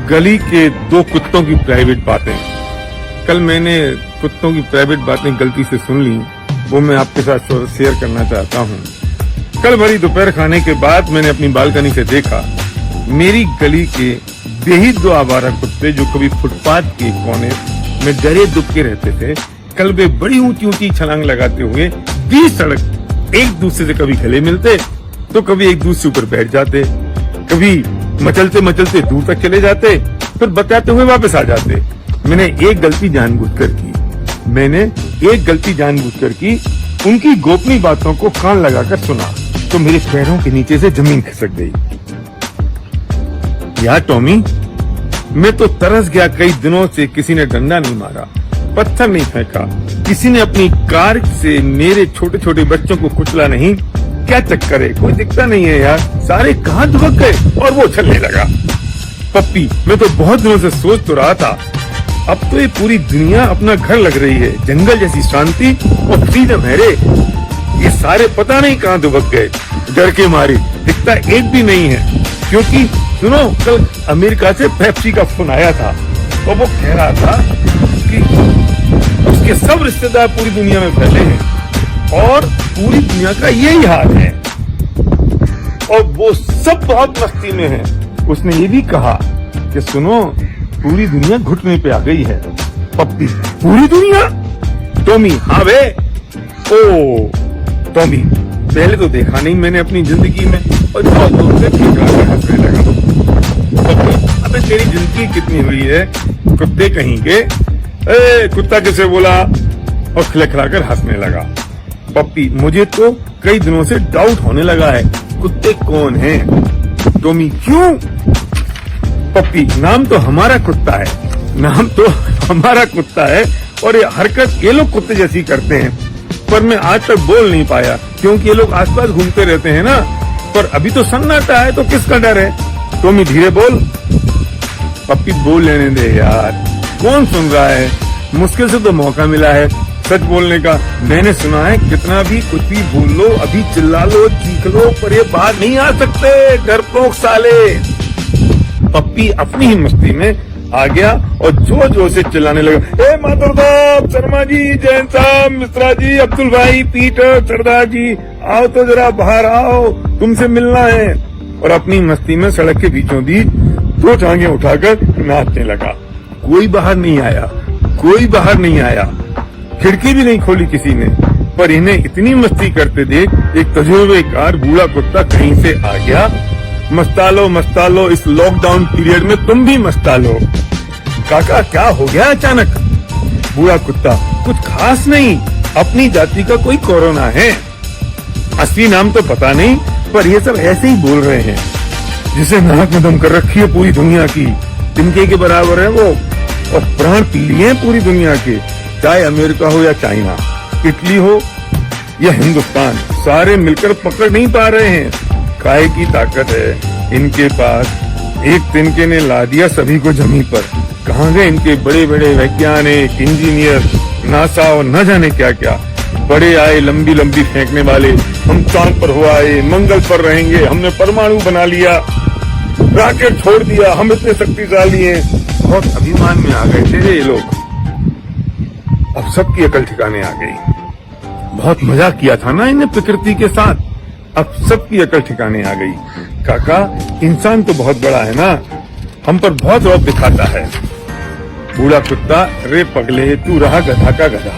गली के दो कुत्तों की प्राइवेट बातें। कल मैंने कुत्तों की प्राइवेट बातें गलती से सुन ली, वो मैं आपके साथ शेयर करना चाहता हूँ। कल भरी दोपहर खाने के बाद मैंने अपनी बालकनी से देखा, मेरी गली के बेही दो आवारा कुत्ते जो कभी फुटपाथ के कोने में डरे दुबके रहते थे, कल वे बड़ी ऊंची ऊंची छलांग लगाते हुए बीच सड़क एक दूसरे से कभी गले मिलते तो कभी एक दूसरे ऊपर बैठ जाते, कभी मचलते मचलते दूर तक चले जाते, फिर बचाते हुए वापस आ जाते। मैंने एक गलती जानबूझकर की, उनकी गोपनीय बातों को कान लगाकर सुना तो मेरे पैरों के नीचे से जमीन खिसक गई। यार टॉमी, मैं तो तरस गया। कई दिनों से किसी ने डंडा नहीं मारा, पत्थर नहीं फेंका, किसी ने अपनी कार से मेरे छोटे छोटे बच्चों को कुचला नहीं। क्या चक्कर है, कोई दिखता नहीं है यार, सारे कहाँ दुबक गए और वो उछलने लगा। पप्पी, मैं तो बहुत दिनों से सोच तो रहा था, अब तो ये पूरी दुनिया अपना घर लग रही है, जंगल जैसी शांति और फ्रीडम है रे। ये सारे पता नहीं कहाँ दुबक गए, डर के मारे दिखता एक भी नहीं है। क्योंकि सुनो, कल अमेरिका से पेप्सी का फोन आया था और वो कह रहा था कि उसके सब रिश्तेदार पूरी दुनिया में फैले हैं और पूरी दुनिया का यही हाल है और वो सब बहुत मस्ती में है। उसने ये भी कहा कि सुनो, पूरी दुनिया घुटने पे आ गई है। पप्पी, पूरी दुनिया? टॉमी, हाँ बे। ओ टॉमी, पहले तो देखा नहीं मैंने अपनी जिंदगी में, और बहुत दूर से हंसने लगा। पप्पी, अबे तेरी जिंदगी कितनी हुई है, कुत्ते कहीं के। कुत्ता किसे बोला, और खिलखिलाकर हंसने लगा। पप्पी, मुझे तो कई दिनों से डाउट होने लगा है, कुत्ते कौन हैं? टॉमी, क्यों? पप्पी, नाम तो हमारा कुत्ता है, और ये हरकत ये लोग कुत्ते जैसी करते हैं, पर मैं आज तक बोल नहीं पाया क्योंकि ये लोग आसपास घूमते रहते हैं ना। पर अभी तो सन्नाटा है, तो किसका डर है? टॉमी, धीरे बोल। पप्पी, बोल लेने दे यार, कौन सुन रहा है? मुश्किल से तो मौका मिला है सच बोलने का। मैंने सुना है कितना भी कुछ भी बोल लो, अभी चिल्ला लो, चीख लो, पर ये बाहर नहीं आ सकते, डरपोक साले। पप्पी अपनी ही मस्ती में आ गया और जोर जोर से चिल्लाने लगा, ए माधव साहब, शर्मा जी, जैन साहब, मिश्रा जी, अब्दुल भाई, पीटर, सरदार जी, आओ तो जरा बाहर आओ, तुमसे मिलना है। और अपनी मस्ती में सड़क के बीचों बीच दो टांगे उठाकर नाचने लगा। कोई बाहर नहीं आया, खिड़की भी नहीं खोली किसी ने। पर इन्हें इतनी मस्ती करते देख एक तजुर्बेकार बूढ़ा कुत्ता कहीं से आ गया। मस्ता लो, इस लॉकडाउन पीरियड में तुम भी मस्ता लो। काका, क्या हो गया अचानक? बूढ़ा कुत्ता, कुछ खास नहीं, अपनी जाति का कोई कोरोना है। असली नाम तो पता नहीं, पर ये सब ऐसे ही बोल रहे हैं। जिसे नाक में दम कर रखी है पूरी दुनिया की, तिनके के बराबर है वो, और प्राण पी लिए हैं पूरी दुनिया के। चाहे अमेरिका हो या चाइना, इटली हो या हिंदुस्तान, सारे मिलकर पकड़ नहीं पा रहे हैं। काय की ताकत है इनके पास, एक तिनके ने ला दिया सभी को जमीन पर। कहाँ गए इनके बड़े बड़े वैज्ञानिक, इंजीनियर, नासा और न जाने क्या क्या। बड़े आए लंबी लंबी फेंकने वाले, हम चांद पर हो आए, मंगल पर रहेंगे, हमने परमाणु बना लिया, रॉकेट छोड़ दिया, हम इतने शक्तिशाली हैं। बहुत अभिमान में आ गए थे ये लोग, अब सबकी अकल ठिकाने आ गई। बहुत मजा किया था ना इन्हें प्रकृति के साथ, अब सबकी अकल ठिकाने आ गई। काका, इंसान तो बहुत बड़ा है ना, हम पर बहुत रौब दिखाता है। बूढ़ा कुत्ता, रे पगले, तू रहा गधा का गधा,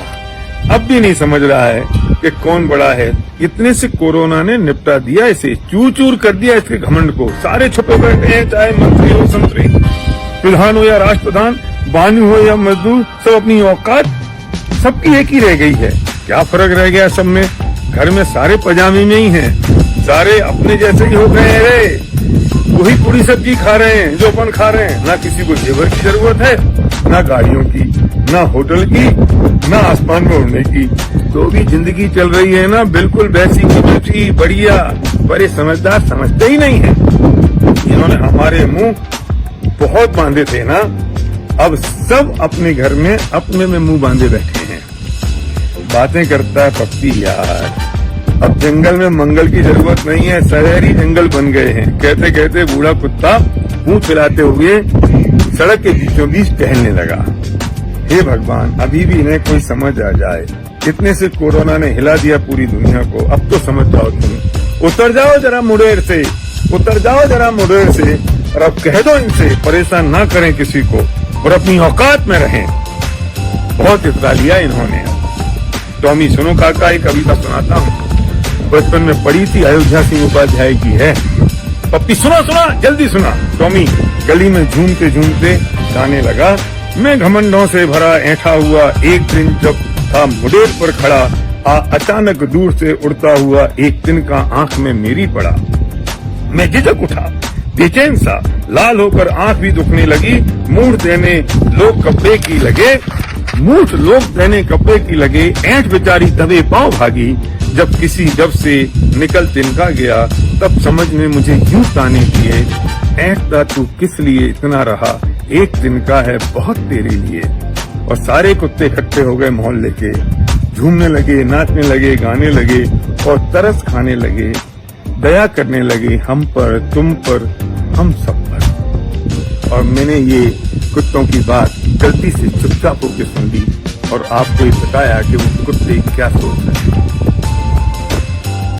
अब भी नहीं समझ रहा है कि कौन बड़ा है। इतने से कोरोना ने निपटा दिया इसे, चूर चूर कर दिया इसके घमंड को। सारे छुपे बैठे हैं, चाहे मंत्री हो, संतरी, प्रधान हो या राष्ट्रप्रधान, बानू हो या मजदूर, सब अपनी औकात सबकी एक ही रह गई है। क्या फर्क रह गया सब में? घर में सारे पजामे में ही हैं, सारे अपने जैसे ही हो गए हैं रे। वही पूरी सब्जी खा रहे हैं जो अपन खा रहे हैं। ना किसी को जेवर की जरूरत है, ना गाड़ियों की, ना होटल की, ना आसमान में उड़ने की। तो भी जिंदगी चल रही है ना बिल्कुल वैसी की वैसी, बढ़िया। पर ये समझदार समझते ही नहीं है। इन्होंने हमारे मुंह बहुत बांधे थे ना, अब सब अपने घर में अपने में मुंह बांधे बैठे हैं। बातें करता है पप्पी यार, अब जंगल में मंगल की जरूरत नहीं है, शहरी जंगल बन गए हैं। कहते कहते बूढ़ा कुत्ता पूंछ हिलाते हुए सड़क के बीचों बीच टहलने लगा। हे भगवान, अभी भी इन्हें कोई समझ आ जाए। इतने से कोरोना ने हिला दिया पूरी दुनिया को। अब तो समझ जाओ तुम। उतर जाओ जरा मुडेर से, उतर जाओ जरा मुडेर से, और अब कह दो इनसे परेशान ना करें किसी को और अपनी औकात में रहें। बहुत इतरा लिया इन्होंने। टॉमी सुनो काका, एक कविता सुनाता हूँ, बचपन में पढ़ी थी, अयोध्या सिंह उपाध्याय की है। पप्पी सुना सुना, जल्दी सुना। टॉमी गली में झूमते झूमते गाने लगा। मैं घमंडों से भरा ऐठा हुआ, एक दिन जब था मुडेर पर खड़ा, अचानक दूर से उड़ता हुआ एक दिन का आंख में मेरी पड़ा। मैं झिझक उठा, बेचैन सा, लाल होकर आंख भी दुखने लगी। मूठ देने लोग कपड़े की लगे, मूठ लोग देने कपड़े की लगे। ऐंठ बेचारी दबे पांव भागी। जब किसी जब से निकल तिनका गया, तब समझ में मुझे यूं ताने किए, ऐंठता तू किस लिए इतना रहा, एक दिन का है बहुत तेरे लिए। और सारे कुत्ते इकट्ठे हो गए मोहल्ले के, झूमने लगे, नाचने लगे, गाने लगे और तरस खाने लगे, दया करने लगे हम पर, तुम पर, हम सब पर। और मैंने ये कुत्तों की बात गलती से चुपचाप होकर सुन ली और आपको ये बताया कि वो कुत्ते क्या सोच रहे हैं।